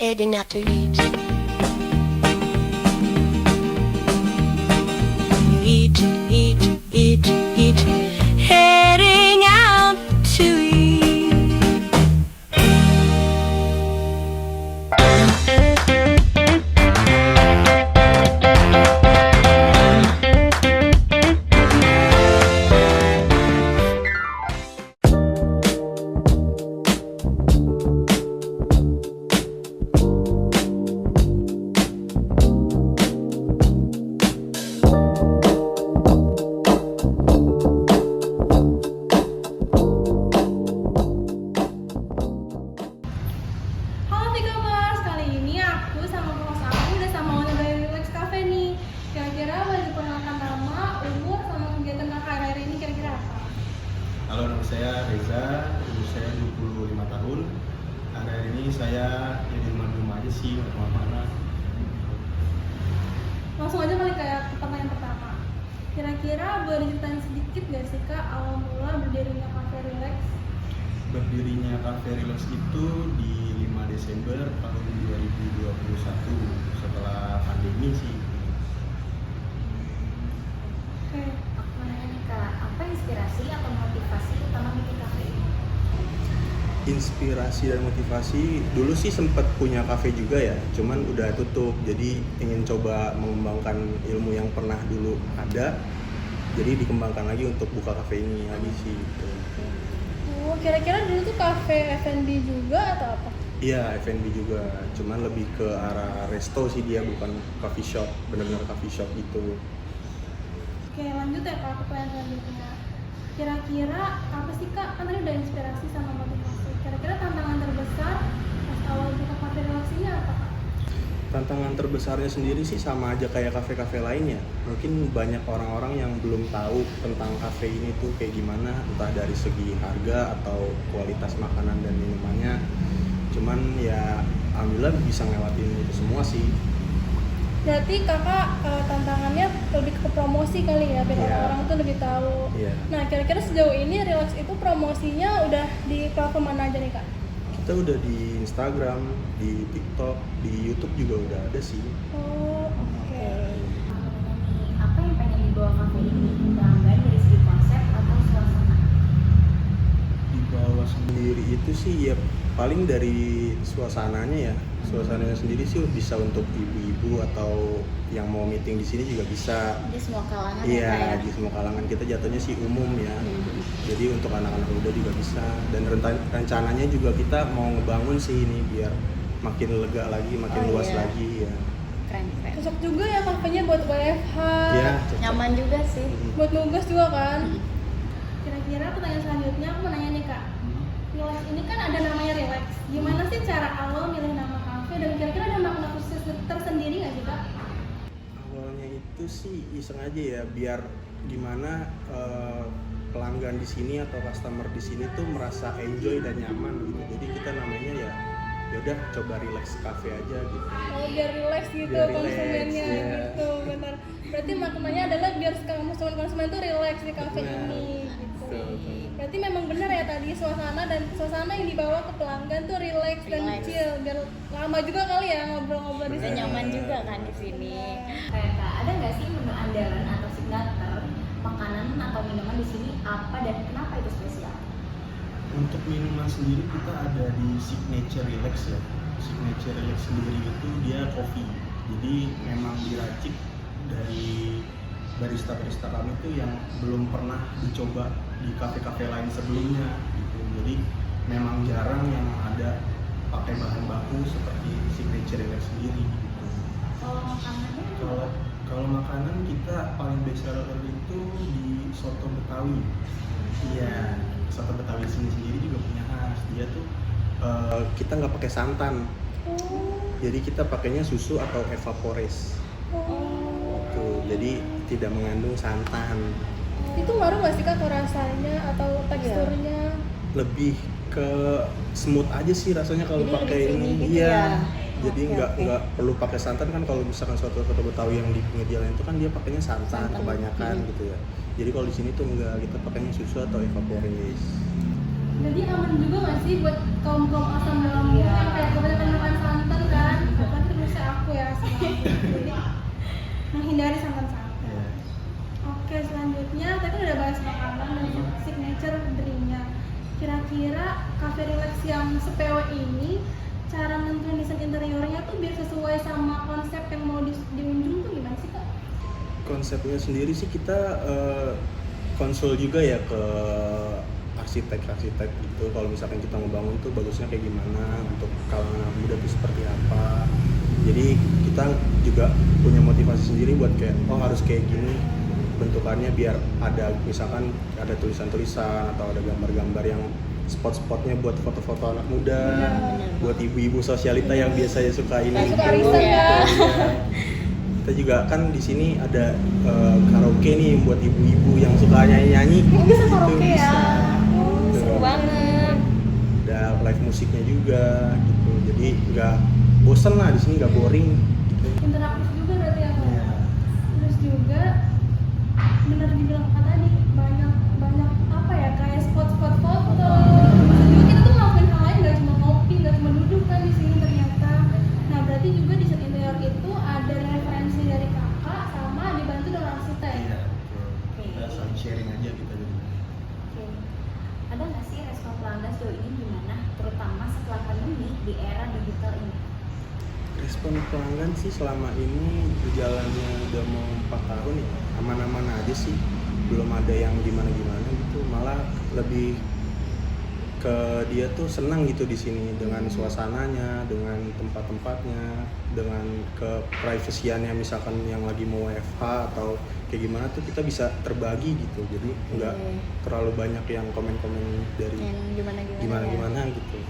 Aiding not to eat. Eat, eat, eat, eat. Heading out to eat. Halo Tigamers, kali ini aku sama host aku udah sama owner dari Relax Cafe nih. Kira-kira boleh diperkenalkan nama, umur, sama kegiatan kakak hari ini kira-kira apa? Halo, nama saya Reza, umur saya 25 tahun. Hari ini saya ya di rumah aja sih, nggak kemana-mana. Langsung aja kali kayak ke pertanyaan pertama. Kira-kira boleh diceritain sedikit gak sih kak awal mula berdirinya Cafe Relax? Berdirinya Cafe Relax itu di 5 Desember tahun 2021 setelah pandemi sih. Oke. Aku mau nanya nih kak, apa inspirasi atau motivasi utama bikin kafe ini? Inspirasi dan motivasi dulu sih sempat punya kafe juga ya, cuman udah tutup. Jadi ingin coba mengembangkan ilmu yang pernah dulu ada. Jadi dikembangkan lagi untuk buka kafe ini lagi sih. Gitu. Oh, kira-kira dulu tuh cafe F&B juga atau apa? Iya, F&B juga, cuman lebih ke arah resto sih dia, bukan coffee shop, benar-benar coffee shop gitu. Oke, lanjut ya kak, ke pertanyaan selanjutnya. Kira-kira apa sih kak? Kan tadi udah inspirasi sama motivasi. Kira-kira tantangan terbesar pas awal buka Cafe Relax ini apa kak? Tantangan terbesarnya sendiri sih sama aja kayak kafe-kafe lainnya. Mungkin banyak orang-orang yang belum tahu tentang kafe ini tuh kayak gimana, entah dari segi harga atau kualitas makanan dan minumannya. Cuman ya alhamdulillah bisa ngelewatin itu semua sih. Berarti kakak tantangannya lebih ke promosi kali ya, biar Iya. orang-orang tuh lebih tahu. Iya. Nah, kira-kira sejauh ini Relax itu promosinya udah di platform mana aja nih kak? Kita udah di Instagram, di TikTok, di YouTube juga udah ada sih. Oh, oke. Aku mau nanya nih, apa yang pengen dibawa kafe ini ke pelanggan dari segi konsep atau suasana? Di bawah sendiri itu sih ya paling dari suasananya ya. Suasananya sendiri sih bisa untuk ibu-ibu atau yang mau meeting di sini juga bisa. Jadi semua kalangan Iya, ya kak ya? di semua kalangan kita jatuhnya sih umum ya. Jadi untuk anak-anak muda juga bisa. Dan rencananya juga kita mau ngebangun sih ini biar makin lega lagi, makin Oh, luas iya. lagi ya. Keren. Cocok juga ya kafenya buat WFH, Iya, cocok. Nyaman juga sih. buat nugas juga kan? Kira-kira pertanyaan selanjutnya aku mau nanya nih kak. Relax ini kan ada namanya Relax. Gimana sih cara awal milih nama kafe dan kira-kira ada makna khusus tersendiri nggak sih kak? Awalnya itu sih iseng aja ya, biar gimana pelanggan di sini atau customer di sini tuh merasa enjoy dan nyaman gitu. Jadi kita namanya ya yaudah coba relax cafe aja gitu. Oh, biar relax gitu Biar relax, konsumennya iya. gitu, benar. Berarti maknanya adalah biar konsumen tuh relax di kafe Benar. ini gitu. Betul. Berarti memang benar ya tadi suasana yang dibawa ke pelanggan tuh relax dan Relax. chill, biar lama juga kali ya ngobrol-ngobrol di Bisa sini. nyaman juga kan di sini. Benar. Kayak kak, ada nggak sih menu andalan atau signature makanan atau minuman di sini apa dan kenapa itu spesial? Untuk minuman sendiri kita ada di Signature Relax ya. Signature Relax sendiri itu dia kopi. Jadi memang diracik dari barista-barista kami tuh yang belum pernah dicoba di kafe-kafe lain sebelumnya gitu. Jadi memang jarang yang ada pakai bahan baku seperti Signature Relax sendiri gitu. Kalau makanannya Kalau makanan kita paling best seller itu di soto Betawi. Iya, soto Betawi sendiri juga punya khas. Dia tuh kita nggak pakai santan, Oh, jadi kita pakainya susu atau evapores. oh. Tuh, jadi tidak mengandung santan. Itu ngaruh nggak sih kak ke rasanya atau teksturnya? Lebih ke smooth aja sih rasanya kalau Jadi pakai lebih creamy ini. gitu Iya. ya? Jadi Oke, nggak perlu pakai santan kan, kalau misalkan soto Betawi yang di pinggir jalan itu kan dia pakainya santan Santan. kebanyakan gitu ya. Jadi kalau di sini tuh enggak, kita pakainya susu atau evapores. Jadi aman juga nggak sih buat kaum asam lambung Iya. yang kayak kebanyakan makan santan kan? signature dream-nya. Kira-kira cafe relax yang se-PW ini cara nentuin desain interiornya tuh biar sesuai sama konsep yang mau diunjung tuh gimana sih Kak? Konsepnya sendiri sih kita konsul juga ya ke arsitek gitu. Kalau misalkan kita ngebangun tuh bagusnya kayak gimana, untuk kalangan anak muda tuh seperti apa. Jadi kita juga punya motivasi sendiri buat kayak harus kayak gini bentukannya, biar ada misalkan ada tulisan-tulisan atau ada gambar-gambar yang spot-spotnya buat foto-foto anak muda, buat ibu-ibu sosialita yang biasanya suka ini Suka itu. riset ya. Kita juga kan di sini ada karaoke nih buat ibu-ibu yang suka nyanyi-nyanyi. Bisa karaoke ya? Seru banget. Ada live musiknya juga gitu. Jadi nggak bosen lah di sini, nggak boring. Gitu. Interaktif juga berarti ya Kak? Iya. Terus juga benar dibilang Kak tadi, banyak apa ya, kayak spot-spot foto. Juga kita tuh ngelakuin hal lain, nggak cuma ngopi, nggak cuma duduk kan di sini ternyata. Nah berarti juga desain interior itu ada referensi dari kakak sama dibantu dengan arsitek. Iya, betul. Kita saling sharing aja kita jadi. Oke. Ada nggak sih respon pelanggan sejauh ini gimana, terutama setelah pandemi di era digital ini? Respon pelanggan sih selama ini berjalannya udah mau 4 tahun ya, aman-aman aja sih, belum ada yang gimana-gimana gitu, malah lebih ke dia tuh senang gitu di sini dengan suasananya, dengan tempat-tempatnya, dengan ke privasiannya, misalkan yang lagi mau WFH atau kayak gimana tuh kita bisa terbagi gitu, jadi nggak terlalu banyak yang komen-komen dari gimana-gimana gitu.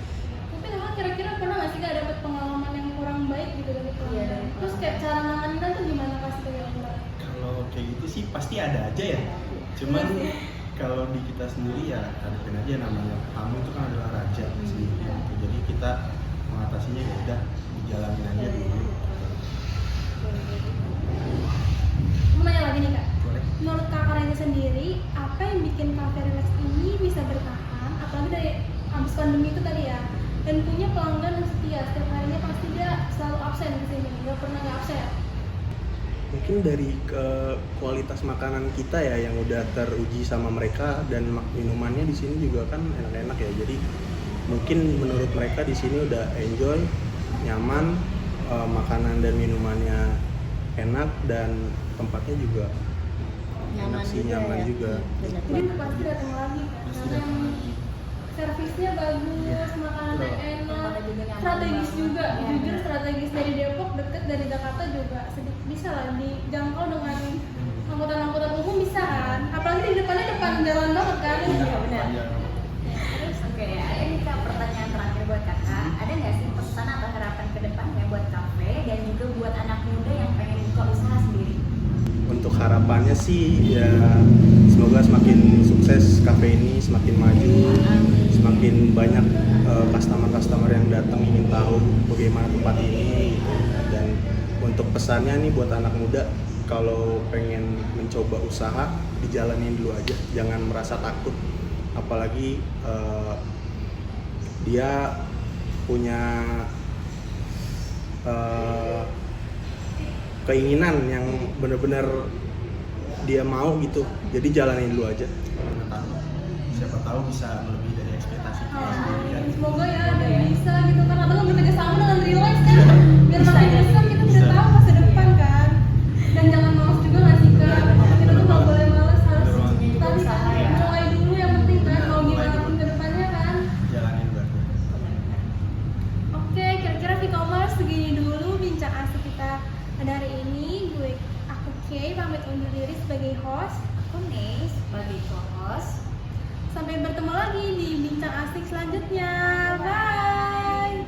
Tapi memang kira-kira pernah nggak sih Kak dapet pengalaman yang kurang baik gitu dari pelanggan? Iya, dari Terus kayak cara nanganinnya tuh gimana Kak sih kira-kira? Kalau kayak gitu sih pasti ada aja ya. Cuman kalau di kita sendiri ya hadapin aja, namanya tamu itu kan adalah raja sendiri. Gitu. Jadi kita mengatasinya ya udah dijalanin aja dulu. Mau nanya lagi nih Kak. Boleh. Menurut Kakak Reza sendiri, apa yang bikin cafe relax ini bisa bertahan? Apalagi dari abis pandemi itu tadi ya, dan punya pelanggan yang setia, setiap harinya pasti dia selalu absen di sini, nggak pernah nggak absen. Mungkin dari kualitas makanan kita ya yang udah teruji sama mereka, dan minumannya di sini juga kan enak-enak ya. Jadi mungkin menurut mereka di sini udah enjoy, nyaman, makanan dan minumannya enak, dan tempatnya juga enak sih, nyaman juga. Jadi pasti datang lagi kan, karena yang servisnya bagus, makanannya enak, strategis juga. Jujur strategis dari Depok, deket dari Jakarta juga sedikit bisa lah dijangkau dengan angkutan-angkutan umum bisa kan. Apalagi di depan jalan banget kan. Iya benar. Terus oke, ada nih Kak pertanyaan terakhir buat Kakak. Ada nggak sih pesan atau harapan ke depannya buat kafe dan juga buat anak muda yang pengen buka usaha sendiri? Untuk harapannya sih ya semoga semakin sukses kafe ini, semakin maju, semakin banyak customer yang datang ingin tahu bagaimana tempat ini gitu. Dan untuk pesannya nih buat anak muda, kalau pengen mencoba usaha dijalanin dulu aja, jangan merasa takut, apalagi dia punya keinginan yang benar-benar dia mau gitu, jadi jalanin dulu aja. Siapa tahu bisa lebih dari ekspektasi kita sendiri kan. Semoga ya ada yang bisa gitu kan, atau bekerja sama dengan Relax kan, biar makin bisa kita Bisa. udah tahu masa depan kan. Dan jangan malas juga nggak sih Kak, kita tuh nggak boleh malas, harus tadi kan mulai dulu yang penting kan, mau gimana pun ke depannya kan. Jalanin dulu aja. Oke, kira-kira Vcommerce segini dulu bincang asik kita pada hari ini. Aku Kay pamit undur diri sebagai host. Aku nih sebagai co-host. Sampai bertemu lagi di bincang asik selanjutnya. Bye.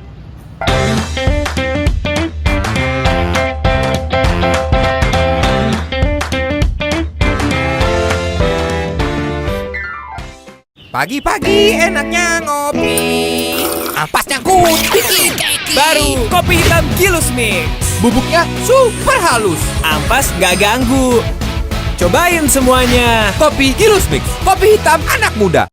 Pagi-pagi enaknya ngopi, ampas nyangkut, bikin keki. Baru kopi hitam Gilus Mix. Bubuknya super halus, ampas gak ganggu. Cobain semuanya. Kopi Gilus Mix, kopi hitam anak muda.